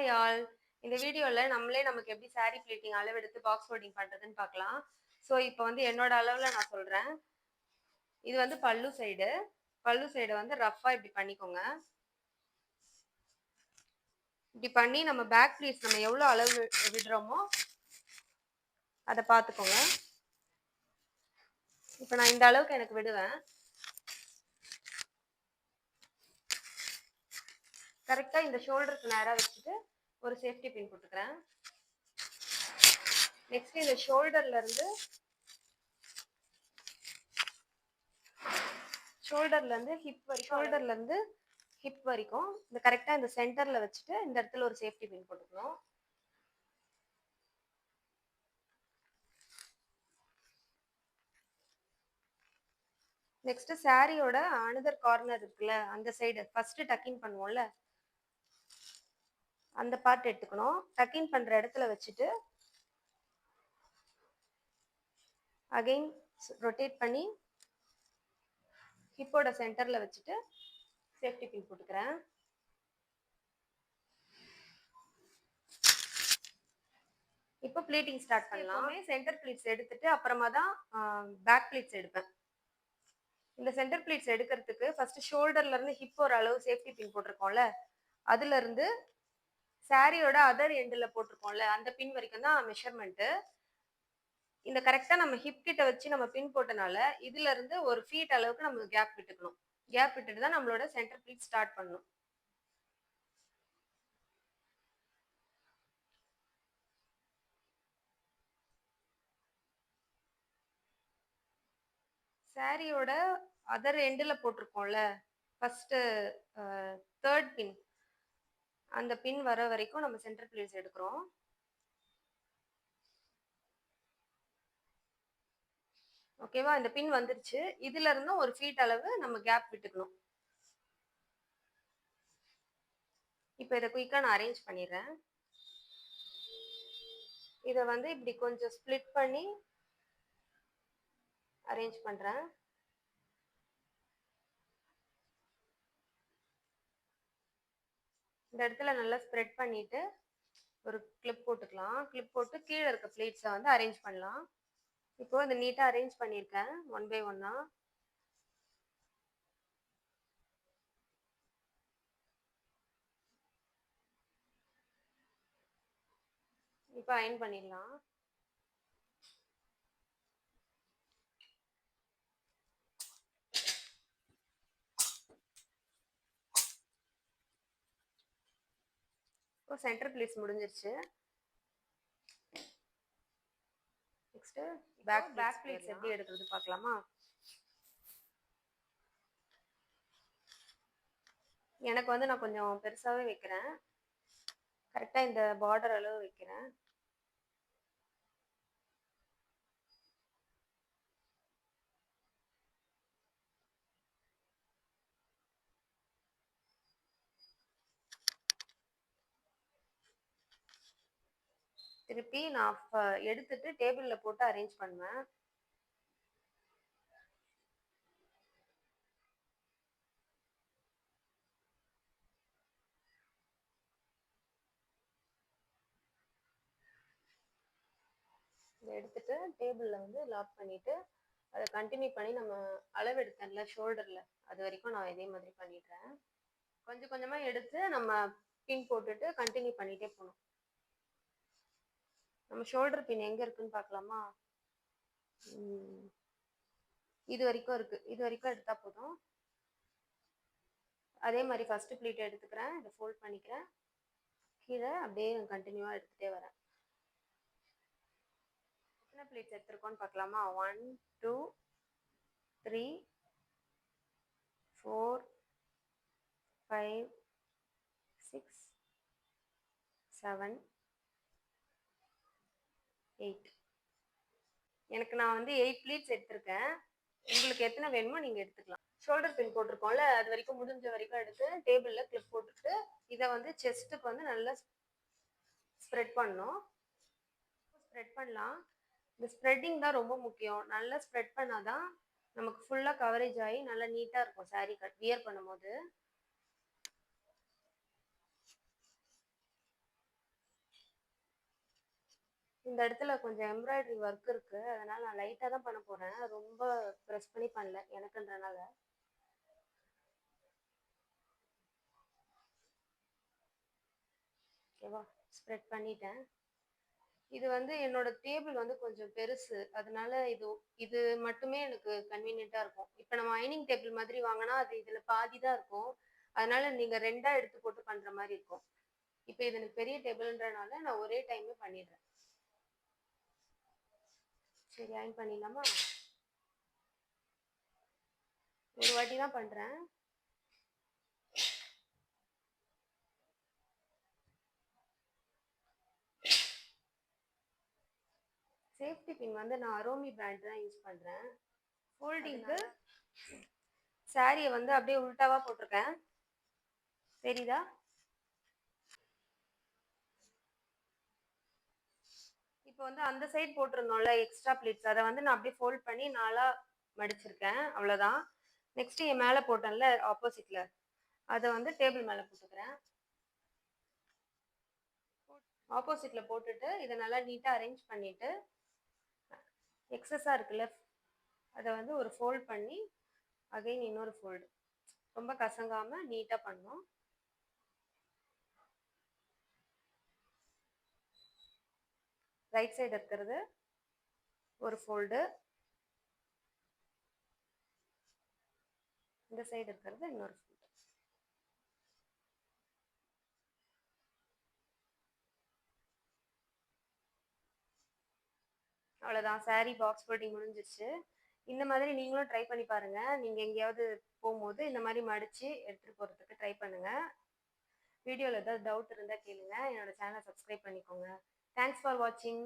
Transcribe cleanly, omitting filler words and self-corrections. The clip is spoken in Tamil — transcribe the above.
Hi all. இந்த வீடியோல நம்மளே நமக்கு எப்படி சாரி பிளேட்டிங் அளவெடுத்து பாக்ஸ் ஃபோல்டிங் பண்றதுன்னு பார்க்கலாம். ஸோ இப்போ வந்து என்னோட அளவுல நான் சொல்றேன். இது வந்து பல்லு சைடு. பல்லு சைடு வந்து ரஃப்பா இப்படி பண்ணிக்கோங்க. இப்படி பண்ணி நம்ம பேக் ப்ளீட்ஸ் நம்ம எவ்வளோ அளவு விடுறோமோ அதை பார்த்துக்கோங்க. இப்போ நான் இந்த அளவுக்கு எனக்கு விடுவேன். கரெக்டாக இந்த ஷோல்டருக்கு நேராக வச்சுட்டு ஒரு சேஃப்டி பின் போட்டுக்கிறேன். நெக்ஸ்ட் இந்த ஷோல்டர்ல இருந்து ஹிப் வரைக்கும் இந்த கரெக்டா இந்த சென்டர்ல வச்சுட்டு இந்த இடத்துல ஒரு சேஃப்டி பின் போட்டுக்கணும். நெக்ஸ்ட் சாரியோட அனதர் கார்னர் இருக்குல்ல, அந்த சைடு ஃபர்ஸ்ட் டக்கின் பண்ணுவோம்ல, அந்த பார்ட் எடுத்துக்கணும். டக்கின் பண்ற இடத்துல வச்சுட்டு அகைன் ரொட்டேட் பண்ணி ஹிப்போட சென்டர்ல வச்சுட்டு சேஃப்டி பின் போட்டுக்கிறேன். இப்போ ப்ளீட்டிங் ஸ்டார்ட் பண்ணலாம். சென்டர் ப்ளீட்ஸ் எடுத்துட்டு அப்புறமா தான் பேக் ப்ளீட்ஸ் எடுப்பேன். இந்த சென்டர் ப்ளீட்ஸ் எடுக்கிறதுக்கு ஃபர்ஸ்ட் ஷோல்டர்ல இருந்து ஹிப் ஒரு அளவு சேஃப்டி பின் போட்டிருக்கோம்ல, அதுல இருந்து சாரியோட அதர் எண்டில் போட்டிருக்கோம்ல அந்த பின் வரைக்கும் தான் மெஷர்மெண்ட்டு. இந்த கரெக்டா நம்ம ஹிப் கிட்ட வச்சு நம்ம பின் போட்டனால இதுல இருந்து ஒரு ஃபீட் அளவுக்கு நம்ம கேப் விட்டுக்கணும். கேப் விட்டுட்டு தான் நம்மளோட சென்டர் ப்ளீட் ஸ்டார்ட் பண்ணணும். சாரியோட அதர் எண்டில் போட்டிருக்கோம்ல ஃபர்ஸ்ட் தேர்ட் பின், அந்த பின் வர வரைக்கும் நம்ம சென்டர் ப்ளீட்ஸ் எடுக்கிறோம். ஓகேவா? இந்த பின் வந்துருச்சு. இதுல இருந்தும் ஒரு ஃபீட் அளவு நம்ம கேப் விட்டுக்கணும். இப்போ இதை குயிக்கா நான் அரேஞ்ச் பண்ணிடுறேன். இதை வந்து இப்படி கொஞ்சம் ஸ்ப்ளிட் பண்ணி அரேஞ்ச் பண்றேன். இந்த இடத்துல நல்லா ஸ்ப்ரெட் பண்ணிட்டு ஒரு கிளிப் போட்டுக்கலாம். கிளிப் போட்டு கீழே இருக்க பிளேட்ஸை வந்து அரேஞ்ச் பண்ணலாம். இப்போ இந்த நீட்டாக அரேஞ்ச் பண்ணியிருக்கேன் ஒன் பை ஒன்னா. இப்போ அயன் பண்ணிடலாம். இப்போ சென்டர் பிளேட்ஸ் முடிஞ்சிருச்சு. நெக்ஸ்ட் பேக் பிளேட்ஸ் எப்படி எடுக்கிறது பார்க்கலாமா? எனக்கு வந்து நான் கொஞ்சம் பெருசாவே வைக்கிறேன். கரெக்டா இந்த பார்டர் அளவு வைக்கிறேன். திருப்பி நான் எடுத்துட்டு டேபிள்ல போட்டு அரேஞ்ச் பண்ணுவேன். இதை எடுத்துட்டு டேபிள்ல வந்து லாக் பண்ணிட்டு அதை கண்டினியூ பண்ணி நம்ம அளவு எடுத்தேன்ல ஷோல்டர்ல, அது வரைக்கும் நான் இதே மாதிரி பண்ணிடுறேன். கொஞ்சம் கொஞ்சமா எடுத்து நம்ம பின் போட்டுட்டு கண்டினியூ பண்ணிட்டே போகணும். நம்ம ஷோல்டர் பின் எங்க இருக்குன்னு பார்க்கலாமா? இது வரைக்கும் இருக்கு. இது வரைக்கும் எடுத்தா போதும். அதே மாதிரி ஃபர்ஸ்ட் ப்ளீட் எடுத்துக்கிறேன். இதை ஃபோல்ட் பண்ணிக்கிறேன். கீழே அப்படியே கண்டினியூவா எடுத்துட்டே வரேன். எத்தனை ப்ளீட்ஸ் எடுத்திருக்கோன்னு பார்க்கலாமா? 1 2 3 4 5 6 7 8. எனக்கு நான் வந்து 8 ப்ளீட்ஸ் எடுத்திருக்கேன். உங்களுக்கு எத்தனை வேணுமோ நீங்க எடுத்துக்கலாம். ஷோல்டர் பின் போட்டிருக்கோம்ல, அது வரைக்கும் முடிஞ்ச வரைக்கும் எடுத்து டேபிள்ல கிளிப் போட்டுட்டு இதை வந்து செஸ்ட்டுக்கு வந்து நல்லா ஸ்ப்ரெட் பண்ணணும். ஸ்ப்ரெட் பண்ணலாம். இந்த ஸ்ப்ரெட்டிங் தான் ரொம்ப முக்கியம். நல்லா ஸ்ப்ரெட் பண்ணாதான் நமக்கு ஃபுல்லா கவரேஜ் ஆகி நல்லா நீட்டா இருக்கும் சாரி வியர் பண்ணும்போது. இந்த இடத்துல கொஞ்சம் எம்ப்ராய்டரி ஒர்க் இருக்கு. அதனால நான் லைட்டா தான் பண்ண போறேன். ரொம்ப பிரஸ் பண்ணி பண்ணல எனக்குன்றனால. ஓகேவா? ஸ்ப்ரெட் பண்ணிட்டேன். இது வந்து என்னோட டேபிள் வந்து கொஞ்சம் பெருசு. அதனால இது மட்டுமே எனக்கு கன்வீனியன்ட்டா இருக்கும். இப்ப நம்ம அயர்னிங் டேபிள் மாதிரி வாங்குனா, அது இதுல பாதி தான் இருக்கும். அதனால நீங்க 2ஆ எடுத்து போட்டு பண்ற மாரி இருக்கும். இப்ப இது எனக்கு பெரிய டேபிள்ன்றனால நான் ஒரே டைமே பண்ணிடுறேன். சரி அயர்ன் பண்ணிடலாமா? ஒரு வாட்டி தான் பண்றேன். சேஃப்டி பின் வந்து நான் அரோமி பிராண்ட் தான் யூஸ் பண்றேன். ஃபோல்டிங்க்கு சாரிய வந்து அப்படியே உல்டாவா போட்டிருக்கேன். தெரியுதா? இப்போ வந்து அந்த சைடு போட்டிருந்தோம்ல எக்ஸ்ட்ரா பிளேட்ஸ், அதை வந்து நான் அப்படியே ஃபோல்ட் பண்ணி 4ஆ மடிச்சிருக்கேன். அவ்வளோதான். நெக்ஸ்ட் என் மேலே போட்டேன்ல ஆப்போசிட்ல, அதை வந்து டேபிள் மேலே போட்டுக்கிறேன். ஆப்போசிட்ல போட்டுட்டு இதை நல்லா நீட்டாக அரேஞ்ச் பண்ணிட்டு எக்ஸஸாக இருக்குல்ல அதை வந்து ஒரு ஃபோல்ட் பண்ணி அகைன் இன்னொரு ஃபோல்டு, ரொம்ப கசங்காம நீட்டாக பண்ணணும். ரைட் சைடு இருக்கிறது ஒரு ஃபோல்டு, இந்த சைடு இருக்கிறது இன்னொரு ஃபோல்டு. அவ்வளோதான், சாரீ பாக்ஸ் ஃபோல்டிங் முடிஞ்சிருச்சு. இந்த மாதிரி நீங்களும் ட்ரை பண்ணி பாருங்க. நீங்க எங்கேயாவது போகும்போது இந்த மாதிரி மடிச்சு எடுத்துட்டு போறதுக்கு ட்ரை பண்ணுங்க. வீடியோவில் ஏதாவது டவுட் இருந்தால் கேளுங்க. என்னோட சேனலை சப்ஸ்கிரைப் பண்ணிக்கோங்க. தேங்க்ஸ் ஃபார் வாட்சிங்.